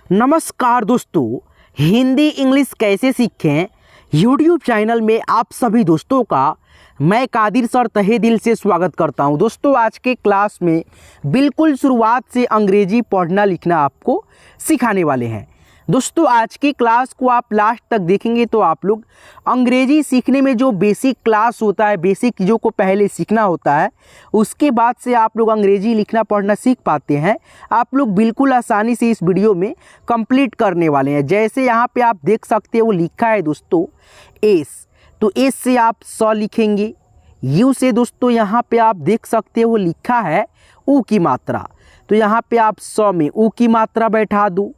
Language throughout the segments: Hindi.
नमस्कार दोस्तों, हिंदी इंग्लिश कैसे सीखें यूट्यूब चैनल में आप सभी दोस्तों का मैं कादिर सर तहे दिल से स्वागत करता हूं। दोस्तों, आज के क्लास में बिल्कुल शुरुआत से अंग्रेजी पढ़ना लिखना आपको सिखाने वाले हैं। दोस्तों, आज की क्लास को आप लास्ट तक देखेंगे तो आप लोग अंग्रेजी सीखने में जो बेसिक क्लास होता है, बेसिक चीज़ों को पहले सीखना होता है, उसके बाद से आप लोग अंग्रेजी लिखना पढ़ना सीख पाते हैं। आप लोग बिल्कुल आसानी से इस वीडियो में कंप्लीट करने वाले हैं। जैसे यहाँ पे आप देख सकते हो, वो लिखा है दोस्तों एस, तो एस से आप सौ लिखेंगे। यू से दोस्तों यहाँ पे आप देख सकते हो, वो लिखा है ऊ की मात्रा, तो यहाँ पे आप सौ में ऊ की मात्रा बैठा दो।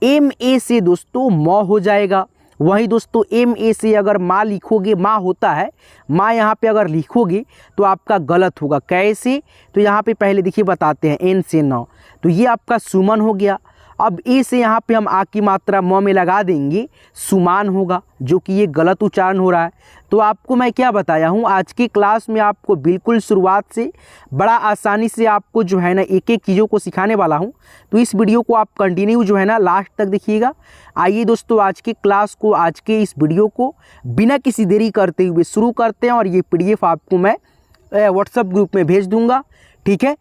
एम ए से दोस्तों मौ हो जाएगा। वहीं दोस्तों एम ए से अगर माँ लिखोगे, माँ होता है, माँ यहाँ पे अगर लिखोगे तो आपका गलत होगा। कैसे? तो यहाँ पे पहले देखिए बताते हैं, एन से नौ, तो ये आपका सुमन हो गया। अब ए से यहाँ पे हम आ की मात्रा म में लगा देंगे, सुमान होगा, जो कि ये गलत उच्चारण हो रहा है। तो आपको मैं क्या बताया हूँ, आज की क्लास में आपको बिल्कुल शुरुआत से बड़ा आसानी से आपको जो है ना एक एक चीज़ों को सिखाने वाला हूँ। तो इस वीडियो को आप कंटिन्यू जो है ना लास्ट तक देखिएगा। आइए दोस्तों, आज की क्लास को, आज के इस वीडियो को बिना किसी देरी करते हुए शुरू करते हैं। और ये PDF आपको मैं व्हाट्सएप ग्रुप में भेज दूँगा, ठीक है।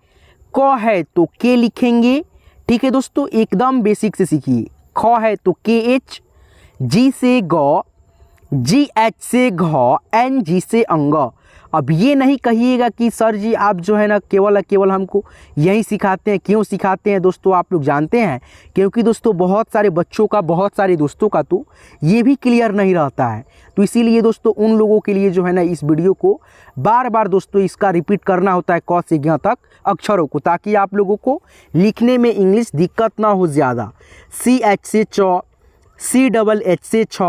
क है तो के लिखेंगे, ठीक है दोस्तों, एकदम बेसिक से सीखिए। ख है तो KH, जी से ग, GH से घ, NG से अंग। अब ये नहीं कहिएगा कि सर जी आप जो है ना केवल हमको यही सिखाते हैं। क्यों सिखाते हैं दोस्तों, आप लोग जानते हैं, क्योंकि दोस्तों बहुत सारे बच्चों का, बहुत सारे दोस्तों का तो ये भी क्लियर नहीं रहता है। तो इसीलिए दोस्तों उन लोगों के लिए जो है ना इस वीडियो को बार बार दोस्तों इसका रिपीट करना होता है, क से ज्ञ तक अक्षरों को, ताकि आप लोगों को लिखने में इंग्लिश दिक्कत ना हो ज़्यादा। CH से च, CHH से छ,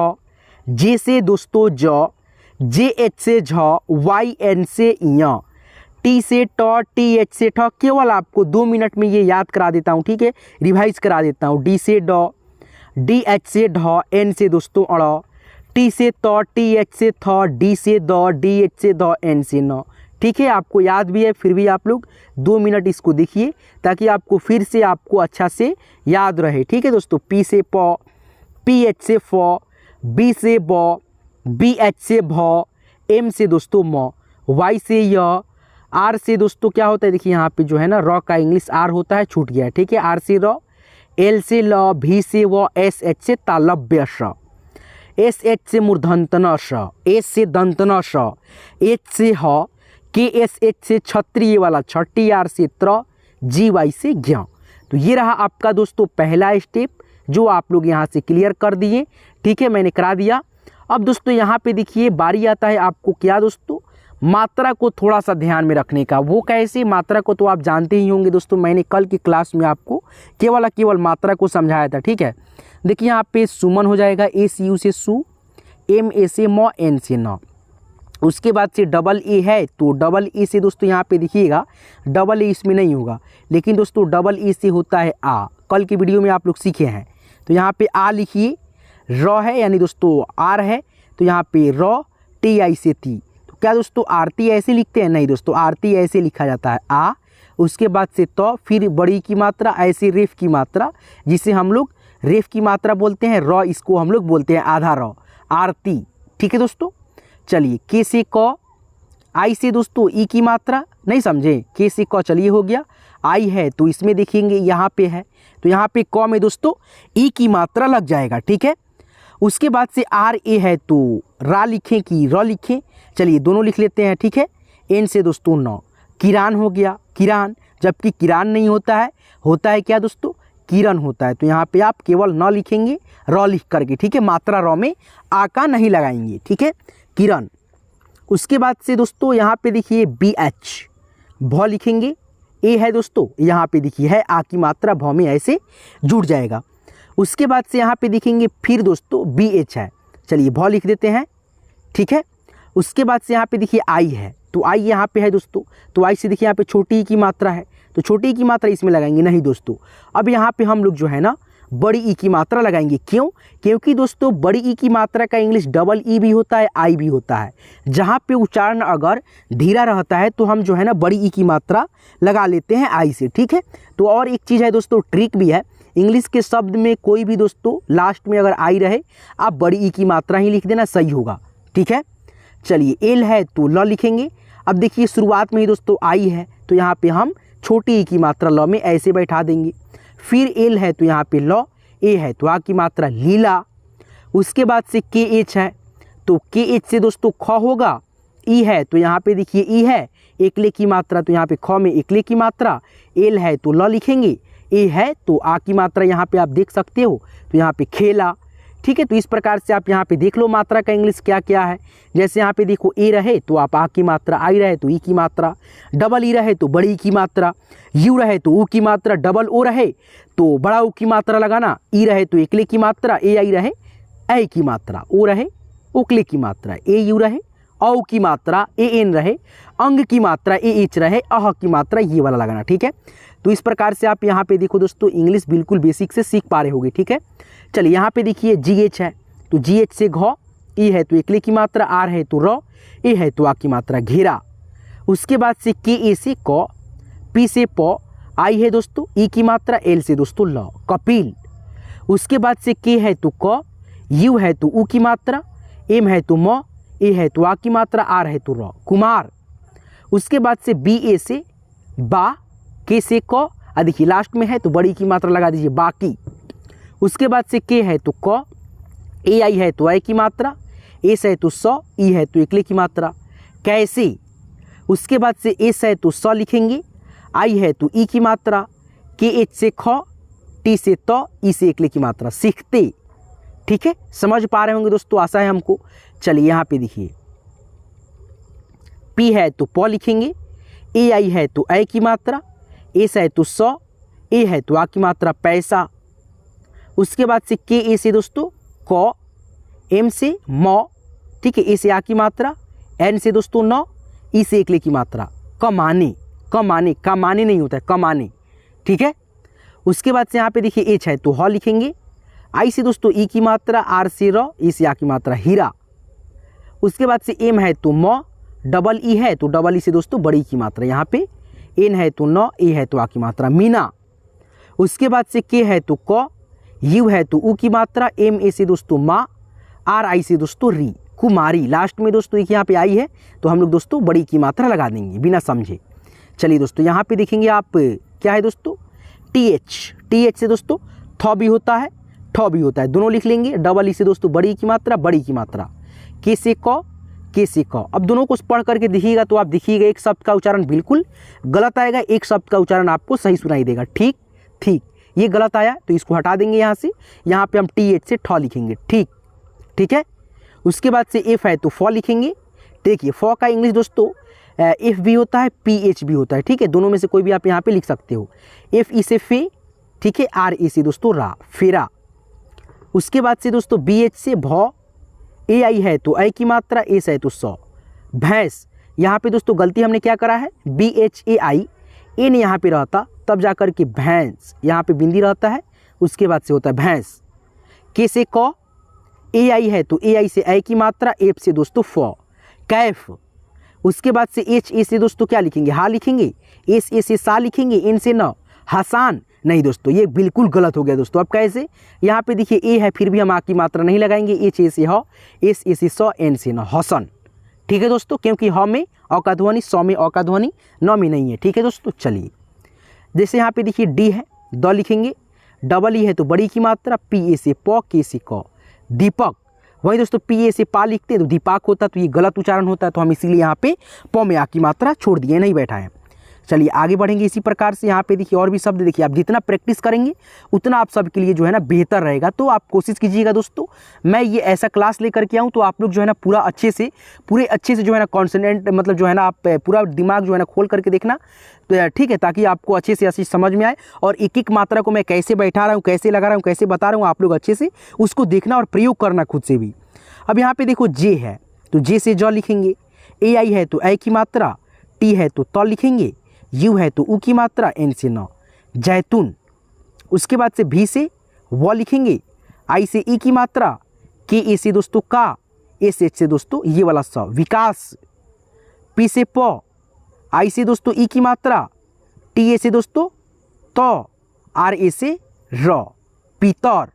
जे से दोस्तों ज, JH से झ, YN से य, T से ट, TH से ठ। केवल आपको 2 मिनट में ये याद करा देता हूँ, ठीक है, रिवाइज करा देता हूँ। D से ड, DH से ढ, N से दोस्तों अड़, T से त, TH से थ, D से द, DH से द, N से न। ठीक है, आपको याद भी है, फिर भी आप लोग 2 मिनट इसको देखिए ताकि आपको फिर से आपको अच्छा से याद रहे, ठीक है दोस्तों। P से प, PH से फ, B से ब, BH से भ, M से दोस्तों म, Y से य, R से दोस्तों क्या होता है, देखिए यहाँ पे जो है ना र का इंग्लिश R होता है, छूट गया, ठीक है। R से र, L से ल, V से व, SH से तालव्य श, SH से मूर्धन्य श, S से दंतन श, H से ह, KSH से क्षत्रिय वाला छ, TR से त्र, GY से ज्ञ। तो ये रहा आपका दोस्तों पहला स्टेप, जो आप लोग यहाँ से क्लियर कर दिए, ठीक है, मैंने करा दिया। अब दोस्तों यहाँ पे देखिए बारी आता है आपको क्या दोस्तों, मात्रा को थोड़ा सा ध्यान में रखने का। वो कैसे? मात्रा को तो आप जानते ही होंगे दोस्तों, मैंने कल की क्लास में आपको केवल मात्रा को समझाया था, ठीक है। देखिए यहाँ पे सुमन हो जाएगा, SU से सु, MA से म, N से न। उसके बाद से डबल ए है तो डबल ए से दोस्तों यहाँ पे देखिएगा, डबल ए इसमें नहीं होगा, लेकिन दोस्तों डबल ए से होता है आ। कल के वीडियो में आप लोग सीखे हैं। तो यहाँ पे आ लिखिए, र है यानी दोस्तों आर है, तो यहाँ पे र, TI से ती। तो क्या दोस्तों आरती ऐसे लिखते हैं? नहीं दोस्तों, आरती ऐसे लिखा जाता है आ, उसके बाद से तो, फिर बड़ी की मात्रा, ऐसे रेफ की मात्रा, जिसे हम लोग रेफ की मात्रा बोलते हैं, र इसको हम लोग बोलते हैं आधा र, आरती, ठीक है दोस्तों। चलिए, के से क, आई से दोस्तों ई की मात्रा, नहीं समझे, के से क चलिए हो गया। आई है तो इसमें देखेंगे यहाँ पे है, तो यहाँ पे क में दोस्तों ई की मात्रा लग जाएगा, ठीक है। उसके बाद से RA है तो रा लिखें कि र लिखें, चलिए दोनों लिख लेते हैं, ठीक है। N से दोस्तों न, किरान हो गया, किरान, जबकि किरान नहीं होता है, होता है क्या दोस्तों, किरण होता है। तो यहाँ पे आप केवल न लिखेंगे, र लिख करके, ठीक है, मात्रा र में आका नहीं लगाएंगे, ठीक है, किरण। उसके बाद से दोस्तों यहाँ पे देखिए BH, भ लिखेंगे, ए है दोस्तों, यहाँ पे देखिए है आ की मात्रा, भ में ऐसे जुड़ जाएगा। उसके बाद से यहाँ पे देखेंगे फिर दोस्तों BH है, चलिए भ लिख देते हैं, ठीक है। उसके बाद से यहाँ पे देखिए आई है, तो आई यहाँ पे है दोस्तों, तो आई से देखिए यहाँ पे छोटी की मात्रा है, तो छोटी की मात्रा इसमें लगाएंगे नहीं दोस्तों। अब यहाँ पे हम लोग जो है ना बड़ी ई की मात्रा लगाएंगे। क्यों? क्योंकि दोस्तों बड़ी ई की मात्रा का इंग्लिश डबल ई भी होता है, आई भी होता है। जहाँ पे उच्चारण अगर धीरा रहता है तो हम जो है ना बड़ी ई की मात्रा लगा लेते हैं आई से, ठीक है। तो और एक चीज़ है दोस्तों, ट्रिक भी है, इंग्लिश के शब्द में कोई भी दोस्तों लास्ट में अगर आई रहे आप बड़ी ई की मात्रा ही लिख देना, सही होगा। ठीक है, चलिए एल है तो ल लिखेंगे। अब देखिए शुरुआत में ही दोस्तों आई है तो यहाँ पे हम छोटी ई की मात्रा ल में ऐसे बैठा देंगे। फिर एल है तो यहाँ पे ल, ए है तो आ की मात्रा लीला। उसके बाद से के एच है तो के एच से दोस्तों ख होगा। ई है तो यहाँ पे देखिए ई है एकले की मात्रा, तो यहाँ पे ख में एकले की मात्रा। एल है तो ल लिखेंगे। ए है तो आ की मात्रा यहाँ पे आप देख सकते हो, तो यहाँ पे खेला। ठीक है, तो इस प्रकार से आप यहाँ पे देख लो मात्रा का इंग्लिश क्या क्या है। जैसे यहाँ पे देखो ए रहे तो आप आ की मात्रा, आई रहे तो ई की मात्रा, डबल ई रहे तो बड़ी की मात्रा, यू रहे तो ऊ की मात्रा, डबल ओ रहे तो बड़ा ऊ की मात्रा लगाना, ई रहे तो एकले की मात्रा, ए आई रहे ऐ की मात्रा, ओ रहे ओकले की मात्रा, ए यू रहे औ की मात्रा, ए एन रहे अंग की मात्रा, ए एच रहे अह की मात्रा, ये वाला लगाना। ठीक है, तो इस प्रकार से आप यहाँ पे देखो दोस्तों इंग्लिश बिल्कुल बेसिक से सीख पा रहे होगे। ठीक है, चलिए यहाँ पे देखिए जी एच है तो जी एच से घ, ई है तो एकले की मात्रा, आर है तो र, ए है तो आ की मात्रा घेरा। उसके बाद से के ए से क, पी से प, आई है दोस्तों ई की मात्रा, एल से दोस्तों ल कपिल। उसके बाद से के है तो क, यू है तो ऊ की मात्रा, एम है तो म, ए है तो आ की मात्रा, आर है तो र कुमार। उसके बाद से बी ए से बा, के से क, देखिए लास्ट में है तो बड़ी की मात्रा लगा दीजिए बाकी। उसके बाद से के है तो क, ए आई है तो आई की मात्रा, एस है तो स, ई है तो एकले की मात्रा कैसे। उसके बाद से एस है तो स लिखेंगे, आई है तो ई की मात्रा, के एच से ख, टी से त, ई से एकले की मात्रा सीखते। ठीक है, समझ पा रहे होंगे दोस्तों, आशा है हमको। चलिए यहाँ पे देखिए पी है तो प लिखेंगे, ए आई है तो ऐ की मात्रा, एस है तो स, ए है तो आ की मात्रा पैसा। उसके बाद से के ए से दोस्तों क, एम से म, ठीक है, ए से आ की मात्रा, एन से दोस्तों न, ई से एकले की मात्रा कमाने। कमाने, कमाने नहीं होता है कमाने। ठीक है, उसके बाद से यहाँ पे देखिए एच है तो ह लिखेंगे, आई से दोस्तों ई की मात्रा, आर से र, ई से आ की मात्रा हीरा। उसके बाद से एम है तो म, डबल ई है तो डबल ई से दोस्तों बड़ी की मात्रा यहाँ पे, एन है तो न, ए है तो आ की मात्रा मीना। उसके बाद से के है तो क, यू है तो ऊ की मात्रा, एम ए से दोस्तों माँ, आर आई से दोस्तों री कुमारी। लास्ट में दोस्तों एक यहाँ पे आई है तो हम लोग दोस्तों बड़ी की मात्रा लगा देंगे बिना समझे। चलिए दोस्तों यहाँ पे देखेंगे आप क्या है दोस्तों टी एच, टी एच से दोस्तों थ भी होता है ठ भी होता है, दोनों लिख लेंगे। डबल ई से दोस्तों बड़ी की मात्रा, बड़ी की मात्रा, के से क, के से क। अब दोनों को पढ़ करके दिखिएगा तो आप देखिएगा एक शब्द का उच्चारण बिल्कुल गलत आएगा, एक शब्द का उच्चारण आपको सही सुनाई देगा। ठीक ठीक, ये गलत आया तो इसको हटा देंगे यहाँ से, यहाँ पे हम टी एच से ठ लिखेंगे। ठीक ठीक है, उसके बाद से एफ है तो फ लिखेंगे। देखिए फ का इंग्लिश दोस्तों एफ भी होता है, पी एच भी होता है। ठीक है, दोनों में से कोई भी आप यहाँ पे लिख सकते हो। एफ ई से फे, ठीक है, आर ए से दोस्तों रा फेरा। उसके बाद से दोस्तों बी एच से भ, ए आई है तो आई की मात्रा, एस है तो स भैंस। यहाँ पे दोस्तों गलती हमने क्या करा है, B H A I, N यहाँ पे रहता तब जा कर के भैंस, यहाँ पे बिंदी रहता है, उसके बाद से होता है भैंस। के से क, ए आई है तो ए आई से आई की मात्रा, एफ से दोस्तों फ कैफ। उसके बाद से एच ए से दोस्तों क्या लिखेंगे, हा लिखेंगे, एस ए से सा लिखेंगे, एन से न हसान। नहीं दोस्तों ये बिल्कुल गलत हो गया दोस्तों। अब कैसे, यहाँ पे देखिए ए है फिर भी हम आ की मात्रा नहीं लगाएंगे, एच ए से ह, एस ए से स, एन से न हसन। ठीक है दोस्तों, क्योंकि ह में अ का ध्वनि, स में अ का ध्वनि, न में नहीं है। ठीक है दोस्तों, चलिए जैसे यहाँ पे देखिए डी है द लिखेंगे, डबल ई है तो बड़ी की मात्रा, पी ए से प, के से क दीपक। वही दोस्तों पी ए से पा लिखते हैं तो दीपक होता, तो ये गलत उच्चारण होता है, तो हम इसीलिए यहाँ पे प में आ की मात्रा छोड़ दिए, नहीं बैठा है। चलिए आगे बढ़ेंगे इसी प्रकार से। यहाँ पे देखिए और भी शब्द देखिए, आप जितना प्रैक्टिस करेंगे उतना आप सबके लिए जो है ना बेहतर रहेगा। तो आप कोशिश कीजिएगा दोस्तों, मैं ये ऐसा क्लास लेकर के आऊँ तो आप लोग जो है ना पूरा अच्छे से जो है ना कॉन्सनट्रेट, मतलब जो है ना आप पूरा दिमाग जो है ना खोल करके देखना, तो ठीक है, ताकि आपको अच्छे से समझ में आए। और एक एक मात्रा को मैं कैसे बैठा रहा हूँ, कैसे लगा रहा हूँ, कैसे बता रहा हूँ, आप लोग अच्छे से उसको देखना और प्रयोग करना खुद से भी। अब यहाँ पे देखो जे है तो जे से ज लिखेंगे, ए आई है तो ऐ की मात्रा, टी है तो त लिखेंगे, यू है तो ऊ की मात्रा, एन से न जैतून। उसके बाद से भी से व लिखेंगे, आई से ई की मात्रा, के ए से दोस्तों का, एस एच से दोस्तों ये वाला स विकास। पी से प, आई से दोस्तों ई की मात्रा, टी ए से दोस्तों त, आर ए से र, पीतर।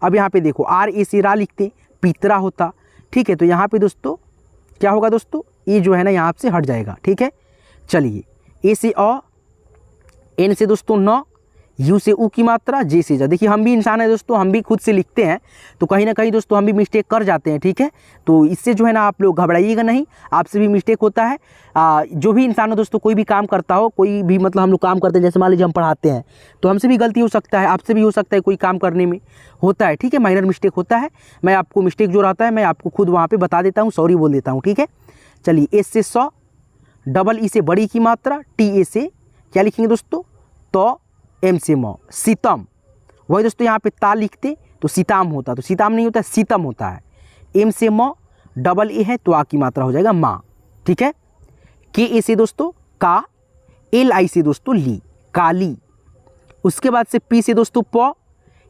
अब यहाँ पे देखो आर ए से रा लिखते, पीतरा होता। ठीक है, तो यहाँ पे दोस्तों क्या होगा दोस्तों, ये जो है ना यहाँ से हट जाएगा। ठीक है, चलिए ए से अ, एन से दोस्तों न, यू से ऊ की मात्रा, जे से जा। देखिए हम भी इंसान है दोस्तों, हम भी खुद से लिखते हैं तो कहीं ना कहीं दोस्तों हम भी मिस्टेक कर जाते हैं। ठीक है, तो इससे जो है ना आप लोग घबराइएगा नहीं, आपसे भी मिस्टेक होता है। जो भी इंसान हो दोस्तों, कोई भी काम करता हो, कोई भी मतलब हम लोग काम करते हैं, जैसे मान लीजिए हम पढ़ाते हैं तो हमसे भी गलती हो सकता है, आपसे भी हो सकता है, कोई काम करने में होता है। ठीक है, माइनर मिस्टेक होता है। मैं आपको मिस्टेक जो रहता है मैं आपको खुद वहाँ पर बता देता हूँ, सॉरी बोल देता हूँ। ठीक है, चलिए एस से सौ, डबल ई से बड़ी की मात्रा, टी ए से क्या लिखेंगे दोस्तों, तो, एम से म, सीतम। वही दोस्तों यहाँ पे ता लिखते तो सीताम होता, तो सीताम नहीं होता, सीतम होता है। एम से म, डबल ए है तो आ की मात्रा हो जाएगा माँ। ठीक है, के ए से दोस्तों का, एल आई से दोस्तों ली, काली। उसके बाद से पी से दोस्तों प,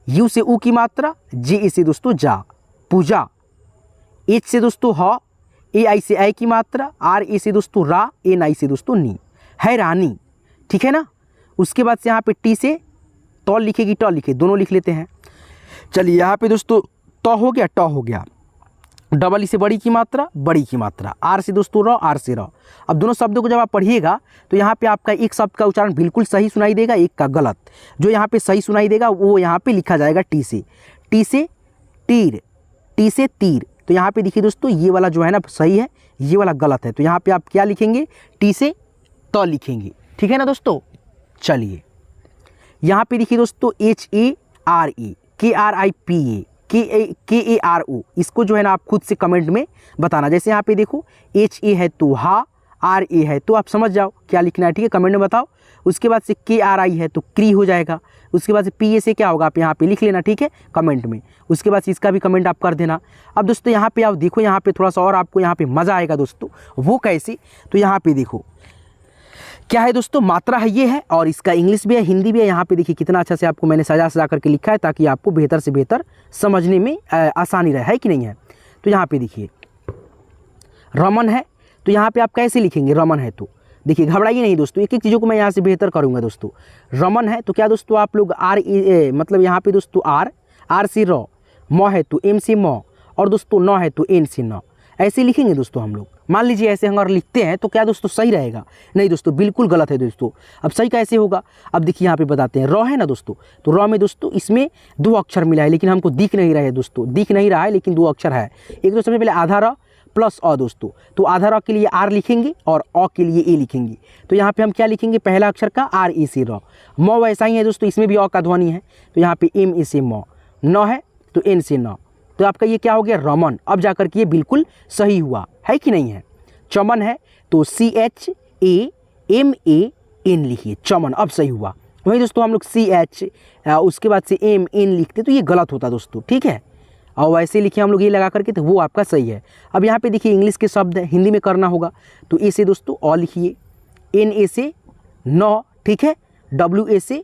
यू से ऊ की मात्रा, जे ए से दोस्तों जा, पूजा। एच से दोस्तों ह, ए आई से आई की मात्रा, आर ए से दोस्तों रा, एन आई से दोस्तों नी, हैरानी। ठीक है ना, उसके बाद से यहाँ पे टी से तो लिखेगी, ट लिखे, दोनों लिख लेते हैं। चलिए यहाँ पे दोस्तों तो हो गया, ट हो गया, डबल ई से बड़ी की मात्रा, बड़ी की मात्रा, आर से दोस्तों र, आर से र। अब दोनों शब्दों को जब आप पढ़िएगा तो यहाँ पे आपका एक शब्द का उच्चारण बिल्कुल सही सुनाई देगा, एक का गलत। जो यहाँ पे सही सुनाई देगा वो यहाँ पे लिखा जाएगा टी से। टी से तीर, टी से तीर। तो यहाँ पे देखिए दोस्तों ये वाला जो है ना सही है, ये वाला गलत है। तो यहाँ पे आप क्या लिखेंगे, टी से तो लिखेंगे। ठीक है ना दोस्तों, चलिए यहाँ पे देखिए दोस्तों एच ए आर ए, के आर आई पी ए, के ए आर ओ, इसको जो है ना आप खुद से कमेंट में बताना। जैसे यहाँ पे देखो एच ए है तो हा, आर ए है तो आप समझ जाओ क्या लिखना है। ठीक है, कमेंट में बताओ। उसके बाद से के आर आई है तो क्री हो जाएगा। उसके बाद से पी ए से क्या होगा आप यहाँ पे लिख लेना। ठीक है, कमेंट में। उसके बाद इसका भी कमेंट आप कर देना। अब दोस्तों यहाँ पे आप देखो, यहाँ पे थोड़ा सा और आपको यहाँ पे मज़ा आएगा दोस्तों। वो कैसे, तो यहाँ पे देखो क्या है दोस्तों, मात्रा है ये है, और इसका इंग्लिश भी है, हिंदी भी है। यहाँ पे देखिए कितना अच्छा से आपको मैंने सजा करके लिखा है ताकि आपको बेहतर से बेहतर समझने में आसानी रहे, है कि नहीं है। तो यहाँ पे देखिए रमन है, तो यहाँ पे आप कैसे लिखेंगे, रमन है तो देखिए घबराइए नहीं दोस्तों, एक एक चीज़ों को मैं यहाँ से बेहतर करूँगा दोस्तों। रमन है तो क्या दोस्तों आप लोग आर ए, मतलब यहाँ पे दोस्तों आर से र, म है तो एम से म, और दोस्तों न है तो एन से न, ऐसे लिखेंगे दोस्तों हम लोग। मान लीजिए ऐसे अगर लिखते हैं तो क्या दोस्तों सही रहेगा, नहीं दोस्तों बिल्कुल गलत है दोस्तों। अब सही कैसे होगा, अब देखिए यहाँ पे बताते हैं। र है ना दोस्तों, तो र में दोस्तों इसमें दो अक्षर मिला है, लेकिन हमको दिख नहीं रहा है दोस्तों, दिख नहीं रहा है लेकिन दो अक्षर है। एक तो सबसे पहले आधा र प्लस अ दोस्तों, तो आधा र के लिए आर लिखेंगे और अ के लिए ए लिखेंगे। तो यहाँ पे हम क्या लिखेंगे, पहला अक्षर का आर ए से र। म वैसा ही है दोस्तों, इसमें भी अ का ध्वनि है, तो यहाँ पे एम ए से म। न है तो एन से न, तो आपका ये क्या हो गया, रमन। अब जाकर के ये बिल्कुल सही हुआ, है कि नहीं है। चमन है तो C H A M A N लिखिए, चमन, अब सही हुआ। वही दोस्तों हम लोग सी एच उसके बाद से एम एन लिखते तो ये गलत होता दोस्तों। ठीक है, और वैसे लिखिए हम लोग ये लगा करके, तो वो आपका सही है। अब यहाँ पे देखिए इंग्लिश के शब्द है, हिंदी में करना होगा, तो ए से दोस्तों अ लिखिए, एन ए से न, ठीक है, डब्ल्यू ए से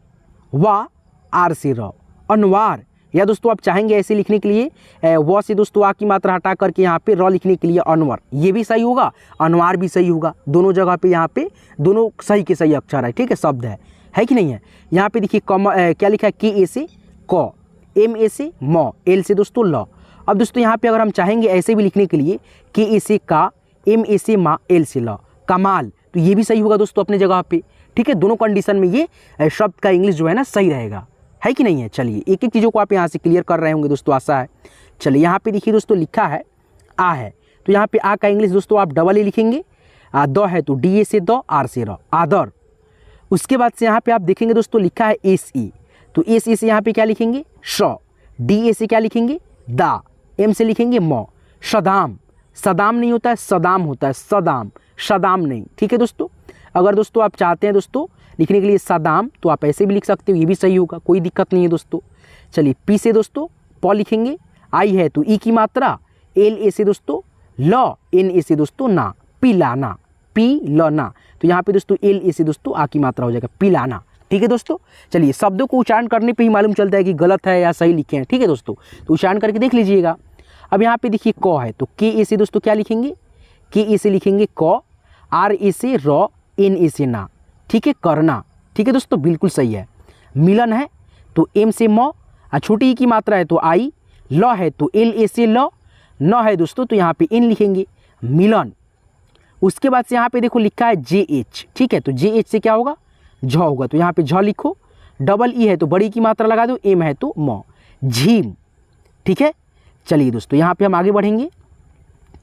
वा, आर से र, अनवार। या दोस्तों आप चाहेंगे ऐसे लिखने के लिए व से दोस्तों आ की मात्रा हटा करके यहाँ पे र लिखने के लिए अनवर, ये भी सही होगा, अनवार भी सही होगा। दोनों जगह पे यहाँ पे दोनों सही के सही अक्षर है, ठीक है, शब्द है कि नहीं है। यहाँ पे देखिए क्या लिखा है, के ए से क, एम ए से म, एल से दोस्तों ल। अब दोस्तों यहाँ पे अगर हम चाहेंगे ऐसे भी लिखने के लिए, के ए से का, एम ए से मा, एल से ल, कमाल, तो ये भी सही होगा दोस्तों अपने जगह पे। ठीक है, दोनों कंडीशन में ये शब्द का इंग्लिश जो है ना सही रहेगा, है कि नहीं है। चलिए एक एक चीज़ों को आप यहाँ से क्लियर कर रहे होंगे दोस्तों, आशा है। चलिए यहाँ पे देखिए दोस्तों लिखा है आ है, तो यहाँ पे आ का इंग्लिश दोस्तों आप डबल ए लिखेंगे। द है तो डी ए से द, आर से र, आदर। उसके बाद से यहाँ पे आप देखेंगे दोस्तों लिखा है एस ई, तो एस ई से यहाँ पे क्या लिखेंगे, श। डी ए से क्या लिखेंगे, दा। एम से लिखेंगे म, सदाम। सदाम नहीं होता है, सदाम होता है, सदाम, सदाम नहीं। ठीक है दोस्तों, अगर दोस्तों आप चाहते हैं दोस्तों लिखने के लिए सदाम, तो आप ऐसे भी लिख सकते हो, ये भी सही होगा, कोई दिक्कत नहीं है दोस्तों। चलिए पी से दोस्तों प लिखेंगे, आई है तो ई की मात्रा, एल ए से दोस्तों ल, एन ए से दोस्तों ना, पिलाना, पी ल ना, तो यहाँ पे दोस्तों एल ए से दोस्तों आ की मात्रा हो जाएगा, पिलाना। ठीक है दोस्तों, चलिए शब्दों को उच्चारण करने पे ही मालूम चलता है कि गलत है या सही लिखे हैं। ठीक है दोस्तों, तो उच्चारण करके देख लीजिएगा। अब यहाँ पे देखिए क है तो के ए से दोस्तों क्या लिखेंगे, के ए से लिखेंगे क, आर ए से र, एन ए से ना, ठीक है, करना। ठीक है दोस्तों, बिल्कुल सही है। मिलन है तो एम से म, और छोटी ई की मात्रा है तो आई, ल है तो एल ए से ल, न है दोस्तों तो यहाँ पे इन लिखेंगे, मिलन। उसके बाद से यहाँ पे देखो लिखा है जे एच, ठीक है, तो जे एच से क्या होगा, झ होगा, तो यहाँ पे झ लिखो। डबल ई है तो बड़ी की मात्रा लगा दो, एम है तो म, झीम, ठीक है। चलिए दोस्तों यहाँ पे हम आगे बढ़ेंगे।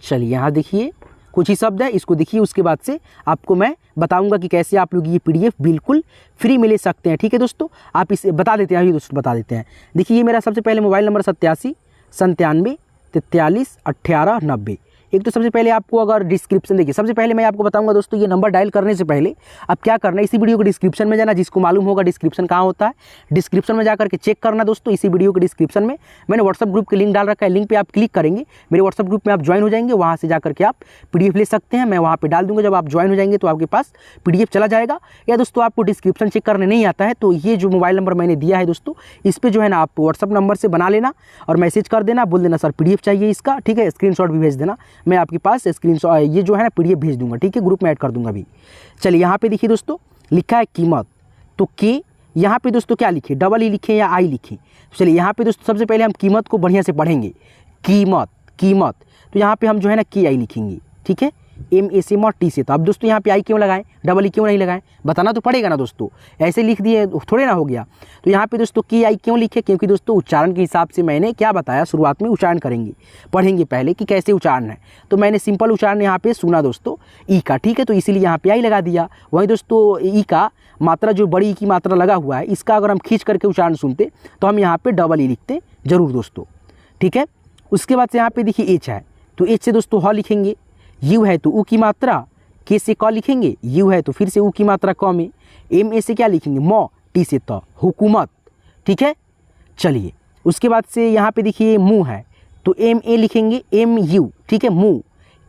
चलिए यहाँ देखिए कुछ ही शब्द है, इसको देखिए, उसके बाद से आपको मैं बताऊंगा कि कैसे आप लोग ये पीडीएफ बिल्कुल फ्री में ले सकते हैं, ठीक है दोस्तों। आप इसे बता देते हैं, अभी दोस्तों बता देते हैं। देखिए ये मेरा सबसे पहले मोबाइल नंबर 87 97 43 18 90। एक तो सबसे पहले आपको अगर डिस्क्रिप्शन, देखिए सबसे पहले मैं आपको बताऊंगा दोस्तों, ये नंबर डायल करने से पहले आप क्या करना है, इसी वीडियो के डिस्क्रिप्शन में जाना। जिसको मालूम होगा डिस्क्रिप्शन कहाँ होता है, डिस्क्रिप्शन में जाकर के चेक करना दोस्तों। इसी वीडियो के डिस्क्रिप्शन में मैंने व्हाट्सअप ग्रुप की लिंक डाल रखा है, लिंक पे आप क्लिक करेंगे, मेरे व्हाट्सअप ग्रुप में आप ज्वाइन हो जाएंगे, वहाँ से जाकर के आप पीडीएफ ले सकते हैं। मैं वहाँ पर डाल दूँगा, जब आप ज्वाइन हो जाएंगे तो आपके पास पीडीएफ चला जाएगा। या दोस्तों आपको डिस्क्रिप्शन चेक करने नहीं आता है तो ये जो मोबाइल नंबर मैंने दिया है दोस्तों, इस पर जो है ना आप व्हाट्सअप नंबर से बना लेना और मैसेज कर देना, बोल देना सर पीडीएफ चाहिए इसका, ठीक है, स्क्रीनशॉट भी भेज देना, मैं आपके पास स्क्रीनशॉट ये जो है ना पीडीएफ भेज दूंगा, ठीक है, ग्रुप में ऐड कर दूंगा अभी। चलिए यहाँ पे देखिए दोस्तों लिखा है कीमत, तो के यहाँ पे दोस्तों क्या लिखे, डबल ई लिखे या आई लिखे। चलिए यहाँ पे दोस्तों सबसे पहले हम कीमत को बढ़िया से पढ़ेंगे, कीमत कीमत, तो यहाँ पे हम जो है ना के आई लिखेंगे, ठीक है, एम ए से म टी से। तो अब दोस्तों यहाँ पे आई क्यों लगाएं, डबल ई क्यों नहीं लगाएं, बताना तो पड़ेगा ना दोस्तों, ऐसे लिख दिए थोड़े ना हो गया। तो यहाँ पे दोस्तों के आई क्यों लिखे, क्योंकि दोस्तों उच्चारण के हिसाब से मैंने क्या बताया, शुरुआत में उच्चारण करेंगे, पढ़ेंगे पहले कि कैसे उच्चारण है, तो मैंने सिंपल उच्चारण यहाँ पे सुना दोस्तों ई का, ठीक है, तो इसीलिए यहाँ पे आई लगा दिया। वहीं दोस्तों ई का मात्रा, जो बड़ी ई की मात्रा लगा हुआ है, इसका अगर हम खींच करके उच्चारण सुनते तो हम यहाँ पे डबल ई लिखते जरूर दोस्तों, ठीक है। उसके बाद से यहाँ पे देखिए एच है, तो एच से दोस्तों ह लिखेंगे, यू है तो ऊ की मात्रा, के से क लिखेंगे, यू है तो फिर से ऊ की मात्रा क में, एम ए से क्या लिखेंगे म, टी से त, हुकूमत, ठीक है। चलिए उसके बाद से यहाँ पे देखिए मुँह है तो एम ए लिखेंगे, एम यू, ठीक है, मुँह,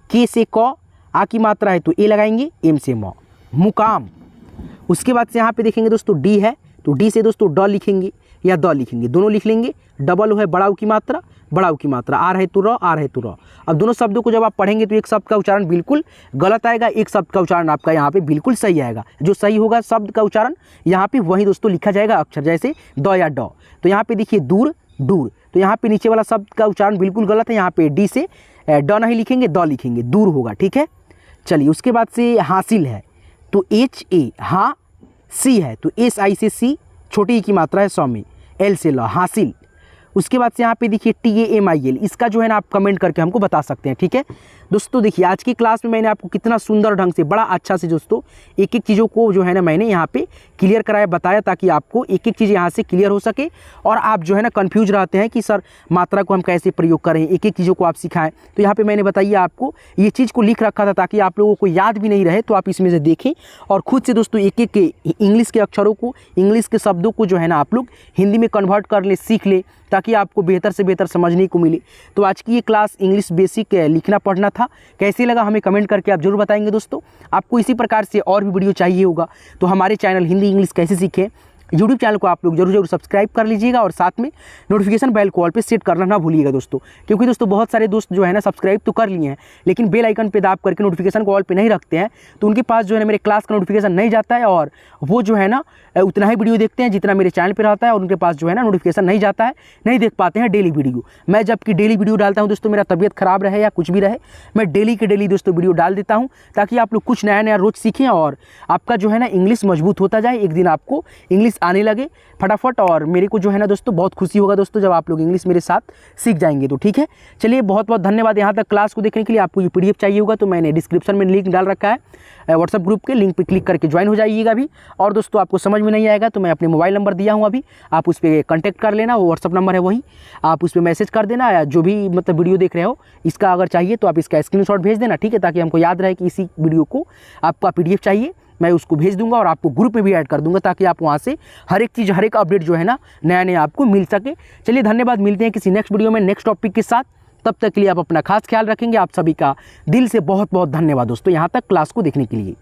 के से क, आ की मात्रा है तो ए लगाएंगे, एम से म, मुकाम। उसके बाद से यहाँ पे देखेंगे दोस्तों डी है, तो डी से दोस्तों ड लिखेंगे या द लिखेंगे, दोनों लिख लेंगे। डबल है बड़ा ऊ की मात्रा, बड़ा ऊ की मात्रा, आर है तो र, आर है तो र। अब दोनों शब्दों को जब आप पढ़ेंगे तो एक शब्द का उच्चारण बिल्कुल गलत आएगा, एक शब्द का उच्चारण आपका यहाँ पे बिल्कुल सही आएगा। जो सही होगा शब्द का उच्चारण यहाँ पे वही दोस्तों लिखा जाएगा अक्षर, जैसे द या ड। तो यहाँ पे देखिए दूर, दूर, तो यहाँ पे नीचे वाला शब्द का उच्चारण बिल्कुल गलत है, यहाँ पे डी से ड नहीं लिखेंगे, द लिखेंगे, दूर होगा, ठीक है। चलिए उसके बाद से हासिल है तो एच ए, हाँ, सी है तो एस आई से सी, छोटी ई की मात्रा है सौ में, एल से ल, हासिल। उसके बाद से यहाँ पे देखिए TAMIL, इसका जो है ना आप कमेंट करके हमको बता सकते हैं, ठीक है दोस्तों। देखिए आज की क्लास में मैंने आपको कितना सुंदर ढंग से, बड़ा अच्छा से दोस्तों एक एक चीज़ों को जो है ना मैंने यहाँ पे क्लियर कराया, बताया, ताकि आपको एक एक चीज़ यहाँ से क्लियर हो सके और आप जो है ना कन्फ्यूज रहते हैं कि सर मात्रा को हम कैसे प्रयोग करें, एक एक चीज़ों को आप सिखाएं। तो यहाँ पर मैंने बताइए आपको ये चीज़ को लिख रखा था ताकि आप लोगों को याद भी नहीं रहे, तो आप इसमें से देखें और खुद से दोस्तों एक एक के इंग्लिश के अक्षरों को, इंग्लिश के शब्दों को जो है ना आप लोग हिंदी में कन्वर्ट कर ले, सीख ले, ताकि आपको बेहतर से बेहतर समझने को मिले। तो आज की ये क्लास इंग्लिश बेसिक लिखना पढ़ना था, कैसे लगा हमें कमेंट करके आप जरूर बताएंगे दोस्तों। आपको इसी प्रकार से और भी वीडियो चाहिए होगा तो हमारे चैनल हिंदी इंग्लिश कैसे सीखें यूट्यूब चैनल को आप लोग जरूर सब्सक्राइब कर लीजिएगा और साथ में नोटिफिकेशन बेल को ऑल पे सेट करना ना भूलिएगा दोस्तों, क्योंकि दोस्तों बहुत सारे दोस्त जो है ना सब्सक्राइब तो कर लिए हैं लेकिन बेल आइकन पे दाब करके नोटिफिकेशन को ऑल पे नहीं रखते हैं, तो उनके पास जो है ना मेरे क्लास का नोटिफिकेशन नहीं जाता है और वो जो है ना उतना ही वीडियो देखते हैं जितना मेरे चैनल पर रहता है और उनके पास जो है ना नोटिफिकेशन नहीं जाता है, नहीं देख पाते हैं डेली वीडियो। मैं जबकि डेली वीडियो डालता हूँ दोस्तों, मेरा तबीयत खराब रहे या कुछ भी रहे, मैं डेली के डेली दोस्तों वीडियो डाल देता हूँ ताकि आप लोग कुछ नया नया रोज सीखें और आपका जो है ना इंग्लिश मजबूत होता जाए, एक दिन आपको इंग्लिश आने लगे फटाफट। और मेरे को जो है ना दोस्तों बहुत खुशी होगा दोस्तों जब आप लोग इंग्लिश मेरे साथ सीख जाएंगे, तो ठीक है। चलिए बहुत बहुत धन्यवाद यहाँ तक क्लास को देखने के लिए। आपको ये पीडीएफ चाहिए होगा तो मैंने डिस्क्रिप्शन में लिंक डाल रखा है व्हाट्सअप ग्रुप के, लिंक पे क्लिक करके ज्वाइन हो जाइएगा अभी। और दोस्तों आपको समझ में नहीं आएगा तो मैं अपने मोबाइल नंबर दिया हूँ अभी, आप उस पर कॉन्टैक्ट कर लेना, वो व्हाट्सअप नंबर है वही, आप उस पर मैसेज कर देना या जो भी मतलब वीडियो देख रहे हो इसका अगर चाहिए तो आप इसका स्क्रीनशॉट भेज देना, ठीक है, ताकि हमको याद रहे कि इसी वीडियो को आपका पीडीएफ चाहिए। मैं उसको भेज दूंगा और आपको ग्रुप में भी ऐड कर दूंगा ताकि आप वहाँ से हर एक चीज़, हर एक अपडेट जो है ना नया नया आपको मिल सके। चलिए धन्यवाद, मिलते हैं किसी नेक्स्ट वीडियो में नेक्स्ट टॉपिक के साथ, तब तक के लिए आप अपना खास ख्याल रखेंगे। आप सभी का दिल से बहुत बहुत धन्यवाद दोस्तों यहाँ तक क्लास को देखने के लिए।